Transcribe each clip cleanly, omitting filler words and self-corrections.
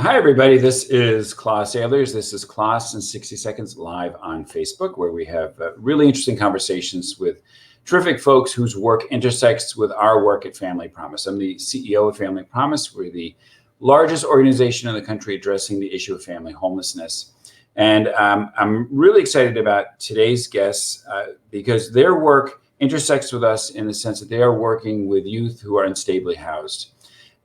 Hi, everybody. This is Klaus Ehlers. This is Klaus in 60 Seconds live on Facebook, where we have really interesting conversations with terrific folks whose work intersects with our work at Family Promise. I'm the CEO of Family Promise. We're the largest organization in the country addressing the issue of family homelessness. And I'm really excited about today's guests because their work intersects with us in the sense that they are working with youth who are unstably housed.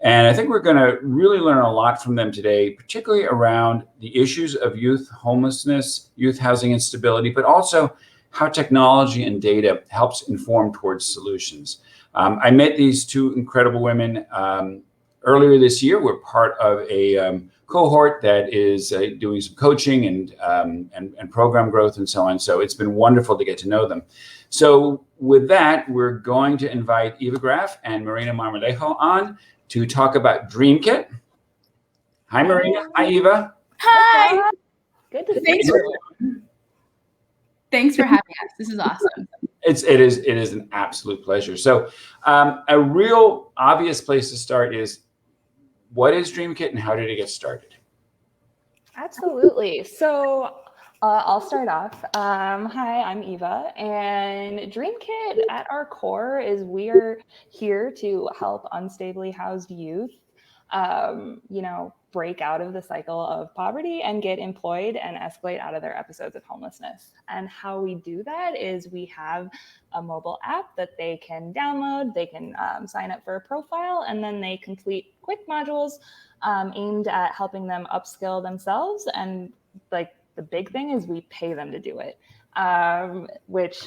And I think we're going to really learn a lot from them today, particularly around the issues of youth homelessness, youth housing instability, but also how technology and data helps inform towards solutions. I met these two incredible women earlier this year. We're part of a cohort that is doing some coaching and program growth and so on. So it's been wonderful to get to know them. So with that, we're going to invite Eva Graff and Marina Marmolejo on to talk about DreamKit. Hi, Marina. Hi, Eva. Hi. Good to see you. Thanks for having us. This is awesome. It is an absolute pleasure. So a real obvious place to start is, what is DreamKit and how did it get started? Absolutely. So I'll start off. Hi, I'm Eva, and DreamKit at our core is we are here to help unstably housed youth, break out of the cycle of poverty and get employed and escalate out of their episodes of homelessness. And how we do that is we have a mobile app that they can download. They can sign up for a profile, and then they complete quick modules aimed at helping them upskill themselves. And the big thing is we pay them to do it, which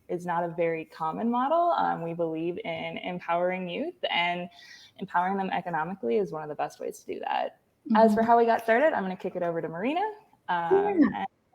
is not a very common model. We believe in empowering youth, and empowering them economically is one of the best ways to do that. Mm-hmm. As for how we got started, I'm going to kick it over to Marina and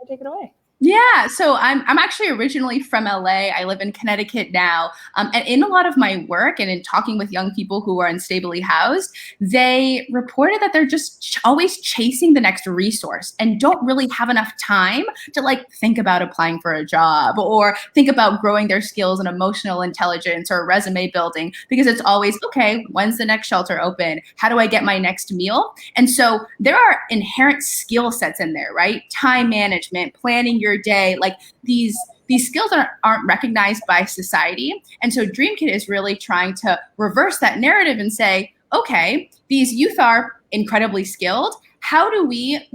take it away. Yeah, so I'm actually originally from LA. I live in Connecticut now. And in a lot of my work and in talking with young people who are unstably housed, they reported that they're just always chasing the next resource and don't really have enough time to think about applying for a job or think about growing their skills in emotional intelligence or resume building, because it's always, okay, when's the next shelter open? How do I get my next meal? And so there are inherent skill sets in there, right? Time management, planning your day, these skills aren't recognized by society. And so DreamKit is really trying to reverse that narrative and say, okay, these youth are incredibly skilled. How do we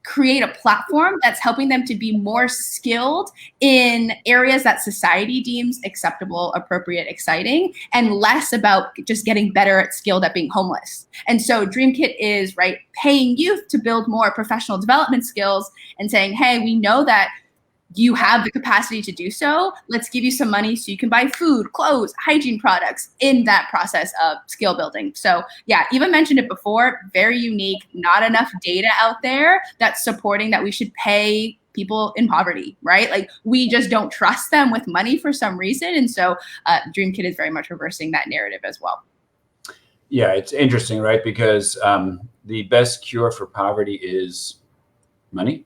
create a platform that's helping them to be more skilled in areas that society deems acceptable, appropriate, exciting, and less about just getting better at skilled at being homeless? And so DreamKit is paying youth to build more professional development skills and saying, hey, we know that you have the capacity to do so. Let's give you some money so you can buy food, clothes, hygiene products in that process of skill building. So yeah, Eva mentioned it before, very unique, not enough data out there that's supporting that we should pay people in poverty, right? We just don't trust them with money for some reason. And so DreamKit is very much reversing that narrative as well. Yeah, it's interesting, right? Because the best cure for poverty is money.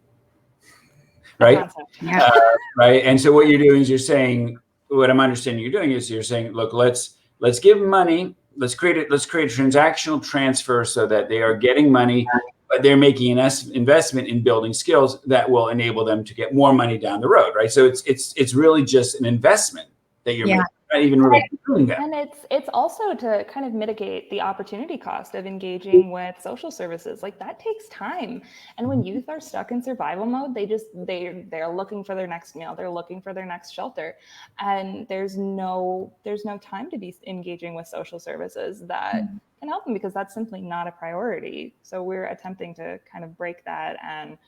Right. Right. And so what you're doing is what I'm understanding you're doing is you're saying, look, let's give money. Let's create a transactional transfer so that they are getting money, but they're making an investment in building skills that will enable them to get more money down the road. Right. So it's really just an investment that you're making. Not even really doing that. And it's also to kind of mitigate the opportunity cost of engaging with social services. That takes time. And when youth are stuck in survival mode, they're looking for their next meal, they're looking for their next shelter. And there's no time to be engaging with social services that can help them, because that's simply not a priority. So we're attempting to kind of break that and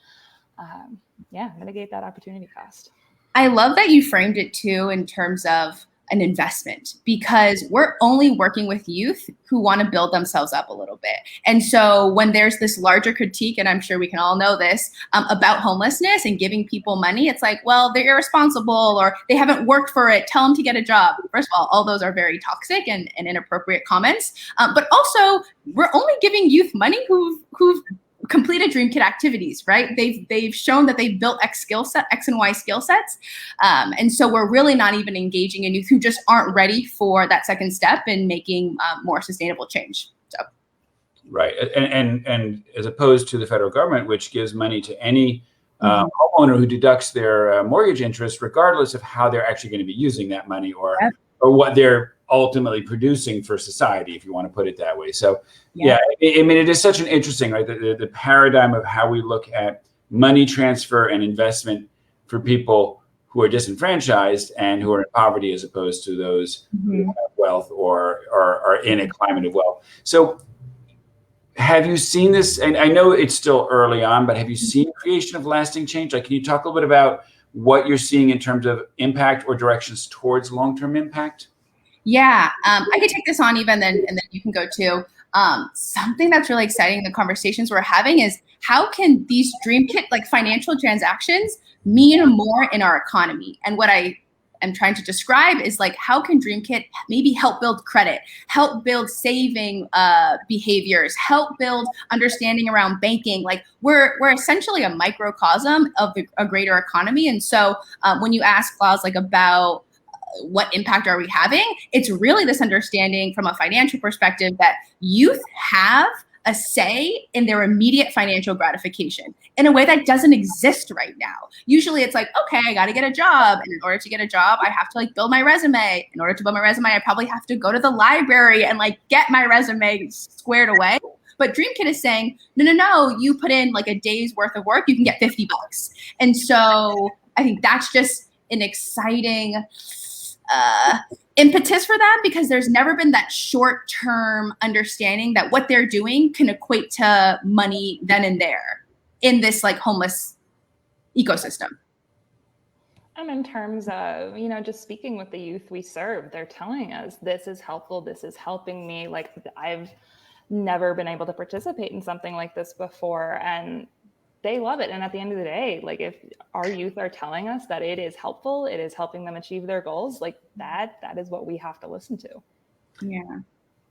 mitigate that opportunity cost. I love that you framed it too in terms of an investment, because we're only working with youth who want to build themselves up a little bit. And so when there's this larger critique, and I'm sure we can all know this, about homelessness and giving people money, it's well, they're irresponsible or they haven't worked for it. Tell them to get a job. First of all those are very toxic and inappropriate comments. But also, we're only giving youth money who've completed DreamKit activities, right? They've shown that they've built X and Y skill sets. And so we're really not even engaging in youth who just aren't ready for that second step in making more sustainable change. So. Right. And as opposed to the federal government, which gives money to any homeowner who deducts their mortgage interest, regardless of how they're actually going to be using that money or what they're ultimately producing for society, if you want to put it that way. So, I mean, it is such an interesting, right? The paradigm of how we look at money transfer and investment for people who are disenfranchised and who are in poverty, as opposed to those who have wealth or are in a climate of wealth. So, have you seen this? And I know it's still early on, but have you seen creation of lasting change? Like, can you talk a little bit about what you're seeing in terms of impact or directions towards long-term impact? Yeah, I could take this on even then, and then you can go too. Something that's really exciting in the conversations we're having is how can these DreamKit like financial transactions mean more in our economy? And what I am trying to describe is like, how can DreamKit maybe help build credit, help build saving behaviors, help build understanding around banking? Like we're essentially a microcosm of a greater economy. And so when you ask Klaus like about what impact are we having, it's really this understanding from a financial perspective that youth have a say in their immediate financial gratification in a way that doesn't exist right now. Usually it's like, okay, I got to get a job. And in order to get a job, I have to like build my resume. In order to build my resume, I probably have to go to the library and like get my resume squared away. But DreamKit is saying, no, you put in like a day's worth of work, you can get $50. And so I think that's just an exciting impetus for them, because there's never been that short-term understanding that what they're doing can equate to money then and there in this like homeless ecosystem. And in terms of, just speaking with the youth we serve, they're telling us this is helpful, this is helping me. Like I've never been able to participate in something like this before, and they love it. And at the end of the day, like if our youth are telling us that it is helpful, it is helping them achieve their goals, like that is what we have to listen to. Yeah.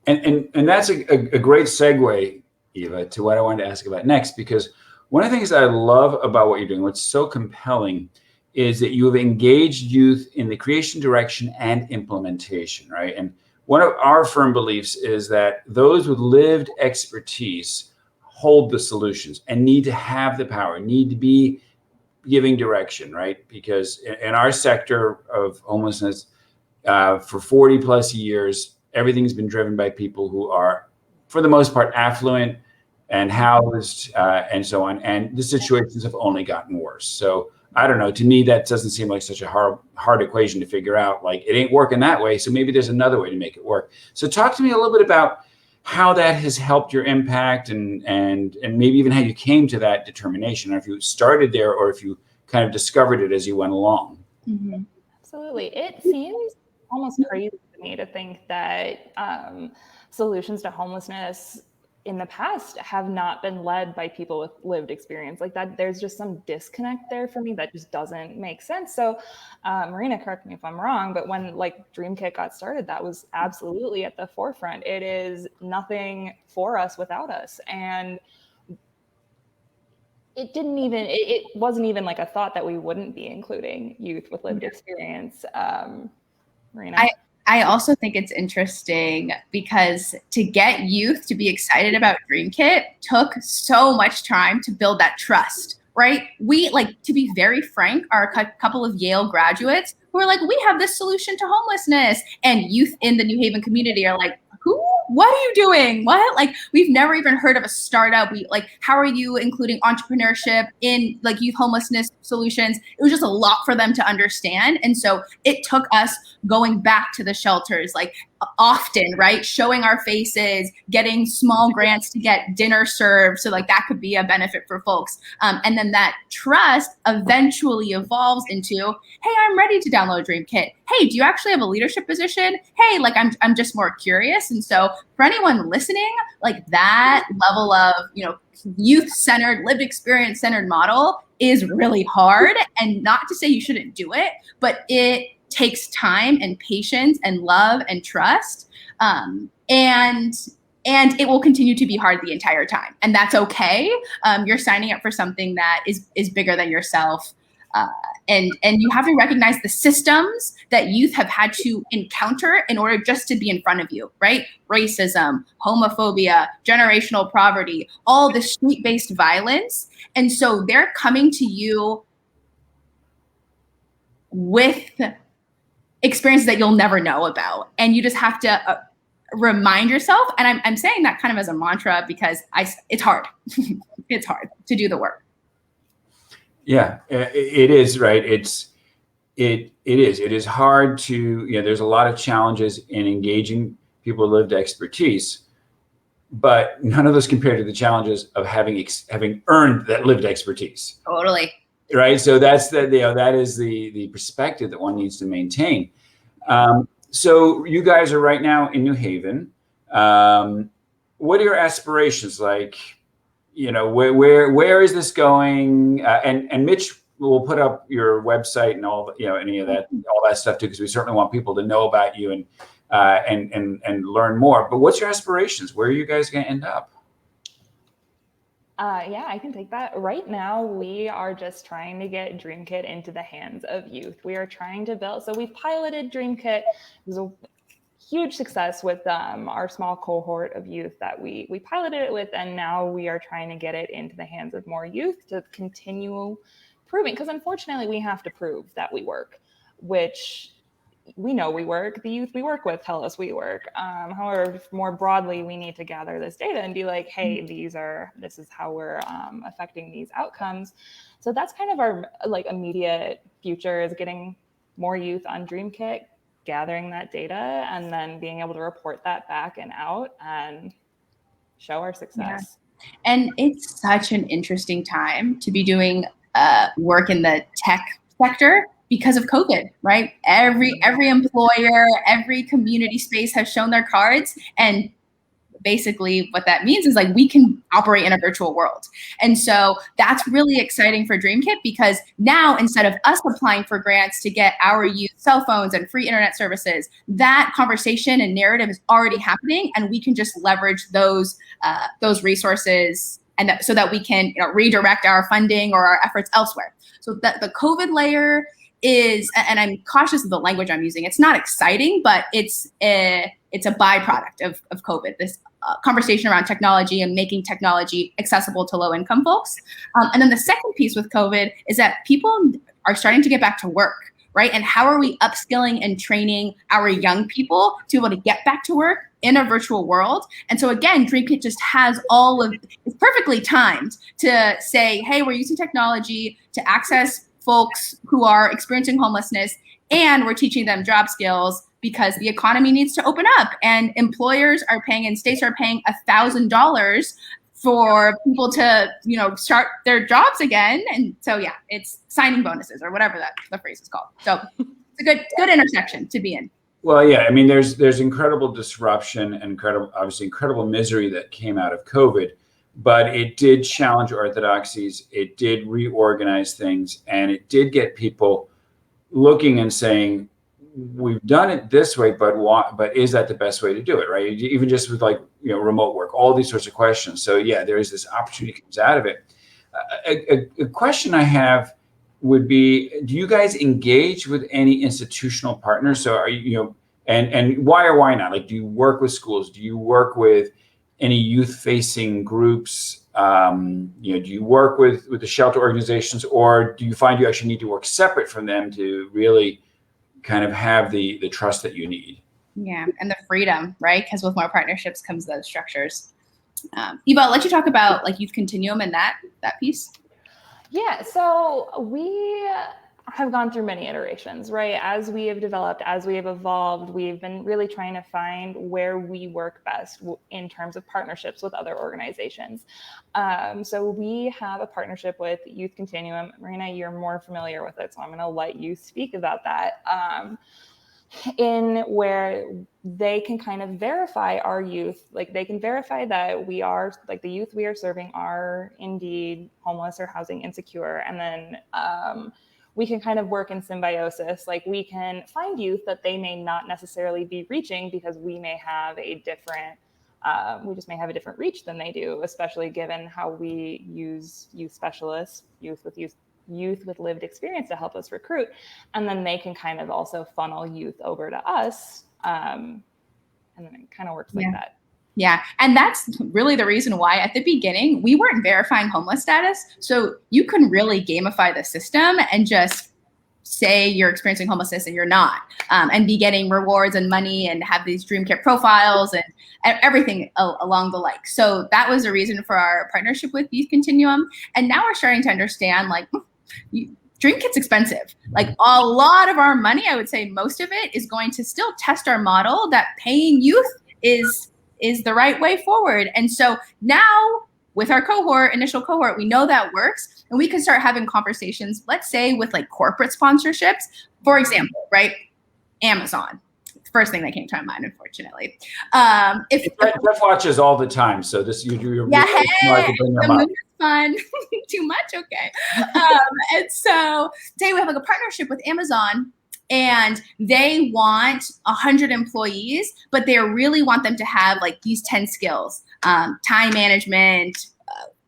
And that's a great segue, Eva, to what I wanted to ask about next, because one of the things I love about what you're doing, what's so compelling, is that you have engaged youth in the creation, direction, and implementation, right? And one of our firm beliefs is that those with lived expertise hold the solutions and need to have the power, need to be giving direction, right? Because in our sector of homelessness, for 40 plus years, everything's been driven by people who are, for the most part, affluent and housed and so on. And the situations have only gotten worse. So I don't know, to me, that doesn't seem like such a hard equation to figure out. Like it ain't working that way. So maybe there's another way to make it work. So talk to me a little bit about how that has helped your impact and maybe even how you came to that determination, or if you started there or if you kind of discovered it as you went along. Mm-hmm. Absolutely. It seems almost crazy to me to think that solutions to homelessness in the past have not been led by people with lived experience. Like that, there's just some disconnect there for me that just doesn't make sense. So Marina, correct me if I'm wrong, but when like DreamKit got started, that was absolutely at the forefront. It is nothing for us without us. And it wasn't even like a thought that we wouldn't be including youth with lived experience. Marina? I also think it's interesting because to get youth to be excited about DreamKit took so much time to build that trust, right? We, like, to be very frank, are a couple of Yale graduates who are like, we have this solution to homelessness. And youth in the New Haven community are like, who? What are you doing? What? Like, we've never even heard of a startup. How are you including entrepreneurship in like youth homelessness solutions? It was just a lot for them to understand. And so it took us going back to the shelters, like often, right? Showing our faces, getting small grants to get dinner served. So like that could be a benefit for folks. And then that trust eventually evolves into, hey, I'm ready to download DreamKit. Hey, do you actually have a leadership position? Hey, like I'm just more curious. And so for anyone listening, like that level of, youth-centered, lived experience-centered model is really hard. And not to say you shouldn't do it, but it takes time and patience and love and trust. And it will continue to be hard the entire time. And that's okay. You're signing up for something that is bigger than yourself. And you have to recognize the systems that youth have had to encounter in order just to be in front of you, right? Racism, homophobia, generational poverty, all the street-based violence. And so they're coming to you with experiences that you'll never know about. And you just have to remind yourself. And I'm saying that kind of as a mantra because it's hard. It's hard to do the work. Yeah, it is, right. It is hard to, there's a lot of challenges in engaging people with lived expertise, but none of those compare to the challenges of having earned that lived expertise. Totally. Right. So that's that is the perspective that one needs to maintain. So you guys are right now in New Haven. What are your aspirations? Like, where is this going? And Mitch will put up your website and all, any of that, all that stuff too, because we certainly want people to know about you and learn more. But what's your aspirations? Where are you guys going to end up? Yeah, I can take that. Right now, we are just trying to get DreamKit into the hands of youth. We are trying to build, so we've piloted DreamKit. It was a huge success with our small cohort of youth that we piloted it with, and now we are trying to get it into the hands of more youth to continue proving, because unfortunately we have to prove that we work, which we know we work. The youth we work with tell us we work. However, more broadly, we need to gather this data and be like, hey, this is how we're affecting these outcomes. So that's kind of our immediate future, is getting more youth on DreamKit, gathering that data, and then being able to report that back and out and show our success. Yeah. And it's such an interesting time to be doing work in the tech sector because of COVID, right? Every employer, every community space has shown their cards, and basically what that means is we can operate in a virtual world. And so that's really exciting for DreamKit, because now instead of us applying for grants to get our youth cell phones and free internet services, that conversation and narrative is already happening, and we can just leverage those resources, and so that we can redirect our funding or our efforts elsewhere. So that the COVID layer is, and I'm cautious of the language I'm using, it's not exciting, but it's a byproduct of COVID, this conversation around technology and making technology accessible to low-income folks. And then the second piece with COVID is that people are starting to get back to work, right? And how are we upskilling and training our young people to be able to get back to work in a virtual world? And so again, DreamKit just has it's perfectly timed to say, hey, we're using technology to access folks who are experiencing homelessness, and we're teaching them job skills because the economy needs to open up, and employers are paying and states are paying $1,000 for people to, start their jobs again. And so, yeah, it's signing bonuses or whatever the phrase is called. So it's a good intersection to be in. Well, yeah, I mean, there's incredible disruption and incredible misery that came out of COVID, but it did challenge orthodoxies. It did reorganize things, and it did get people looking and saying, we've done it this way, but is that the best way to do it, right? Even just with remote work, all these sorts of questions. So yeah, there is this opportunity that comes out of it. A question I have would be, do you guys engage with any institutional partners? So are you, and why or why not? Do you work with schools? Do you work with any youth-facing groups? Do you work with the shelter organizations, or do you find you actually need to work separate from them to really kind of have the trust that you need? Yeah, and the freedom, right? Because with more partnerships comes those structures. Eva, I'll let you talk about Youth Continuum and that piece. Yeah, so we have gone through many iterations, right? As we have developed, as we have evolved, we've been really trying to find where we work best in terms of partnerships with other organizations. So we have a partnership with Youth Continuum. Marina, you're more familiar with it, so I'm going to let you speak about that. In where they can kind of verify our youth, they can verify that we are, the youth we are serving are indeed homeless or housing insecure. And then we can kind of work in symbiosis. We can find youth that they may not necessarily be reaching because we may have a different reach than they do, especially given how we use youth specialists, youth with youth youth with lived experience to help us recruit. And then they can kind of also funnel youth over to us. And then it kind of works like that. Yeah. And that's really the reason why at the beginning, we weren't verifying homeless status. So you can really gamify the system and just say you're experiencing homelessness and you're not, and be getting rewards and money and have these DreamKit profiles and everything along the like. So that was the reason for our partnership with Youth Continuum. And now we're starting to understand, like, DreamKit's expensive. Like, a lot of our money, I would say most of it, is going to still test our model that paying youth is the right way forward. And so now with our initial cohort, we know that works, and we can start having conversations, let's say with like corporate sponsorships, for example, right? Amazon, first thing that came to my mind, unfortunately. If Jeff watches all the time, so this you're yeah, really smart to bring them the up. movie's fun. Too much, okay. And so say we have like a partnership with Amazon, and they want 100 employees, but they really want them to have like these 10 skills, time management,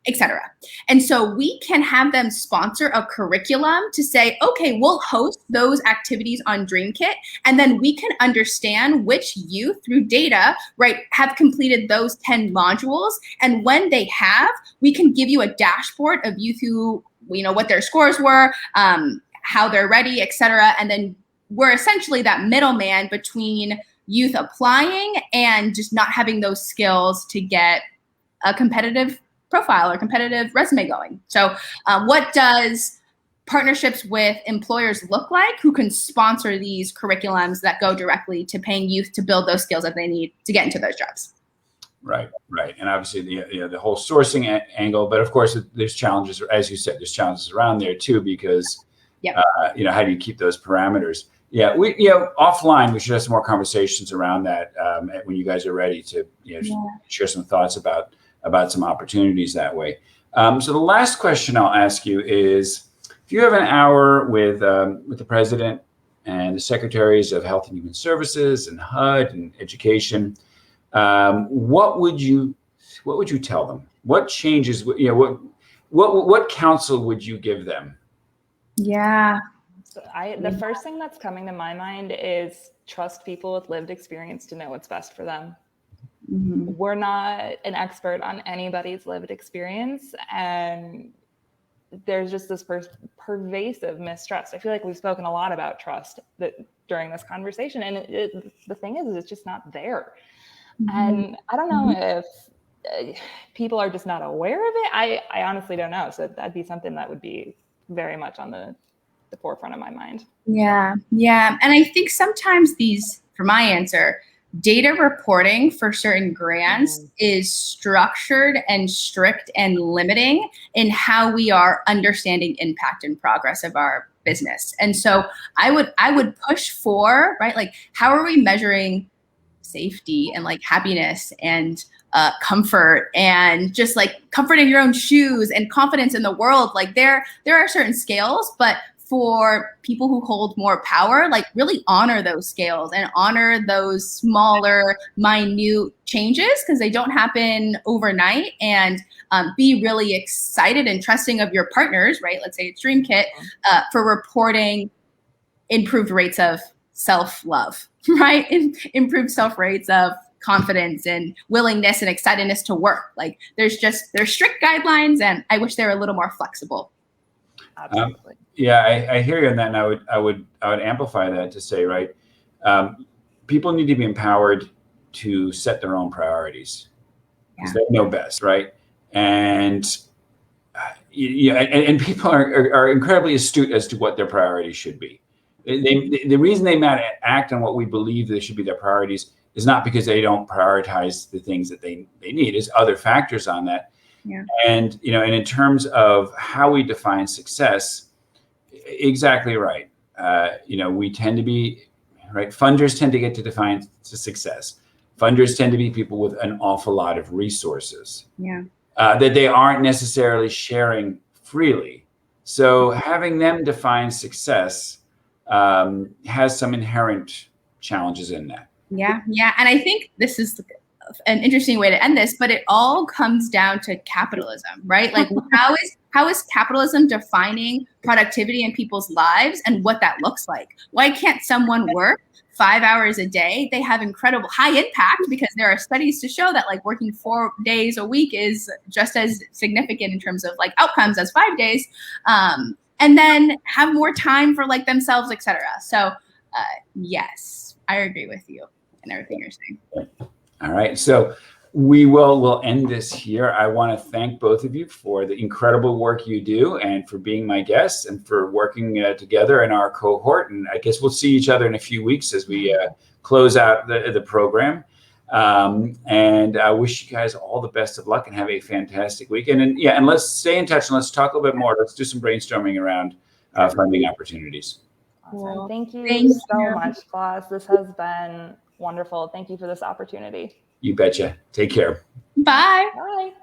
etc. And so we can have them sponsor a curriculum to say, okay, we'll host those activities on DreamKit, and then we can understand which youth through data, right, have completed those 10 modules. And when they have, we can give you a dashboard of youth who, what their scores were, how they're ready, etc. And then we're essentially that middleman between youth applying and just not having those skills to get a competitive profile or competitive resume going. So what does partnerships with employers look like who can sponsor these curriculums that go directly to paying youth to build those skills that they need to get into those jobs? Right. And obviously the whole sourcing angle, but of course there's challenges, as you said, there's challenges around there too, because how do you keep those parameters? Yeah, offline, we should have some more conversations around that when you guys are ready to share some thoughts about some opportunities that way. So the last question I'll ask you is, if you have an hour with the president and the secretaries of Health and Human Services and HUD and Education, what would you tell them? What changes? What counsel would you give them? Yeah. So the first thing that's coming to my mind is trust people with lived experience to know what's best for them. Mm-hmm. We're not an expert on anybody's lived experience, and there's just this pervasive mistrust. I feel like we've spoken a lot about trust during this conversation, and the thing is it's just not there. Mm-hmm. And I don't know if people are just not aware of it. I honestly don't know. So that'd be something that would be very much on the forefront of my mind. Yeah. And I think sometimes for my answer, data reporting for certain grants is structured and strict and limiting in how we are understanding impact and progress of our business. And so I would push for, right, like, how are we measuring safety and like happiness and comfort and just like comfort in your own shoes and confidence in the world? Like there are certain scales, but for people who hold more power, like really honor those scales and honor those smaller, minute changes, because they don't happen overnight, and be really excited and trusting of your partners, right? Let's say it's DreamKit, for reporting improved rates of self-love, right? Improved self-rates of confidence and willingness and excitedness to work. Like there's strict guidelines, and I wish they were a little more flexible. Absolutely. I hear you on that, and I would amplify that to say, right, people need to be empowered to set their own priorities, because they know best, right? And and people are incredibly astute as to what their priorities should be. The reason they might act on what we believe they should be their priorities is not because they don't prioritize the things that they need. There's other factors on that. Yeah. And and in terms of how we define success, exactly right. We tend to be right. Funders tend to get to define success. Funders tend to be people with an awful lot of resources. Yeah. That they aren't necessarily sharing freely. So having them define success has some inherent challenges in that. Yeah. And I think this is an interesting way to end this, but it all comes down to capitalism, right? Like how is capitalism defining productivity in people's lives and what that looks like? Why can't someone work 5 hours a day? They have incredible high impact because there are studies to show that like working 4 days a week is just as significant in terms of like outcomes as 5 days. And then have more time for like themselves, etc. So yes, I agree with you and everything you're saying. All right, so we'll end this here. I want to thank both of you for the incredible work you do and for being my guests and for working together in our cohort. And I guess we'll see each other in a few weeks as we close out the program. And I wish you guys all the best of luck and have a fantastic weekend. And let's stay in touch and let's talk a little bit more. Let's do some brainstorming around funding opportunities. Awesome. Thank you so much, class. This has been wonderful. Thank you for this opportunity. You betcha. Take care. Bye. Bye.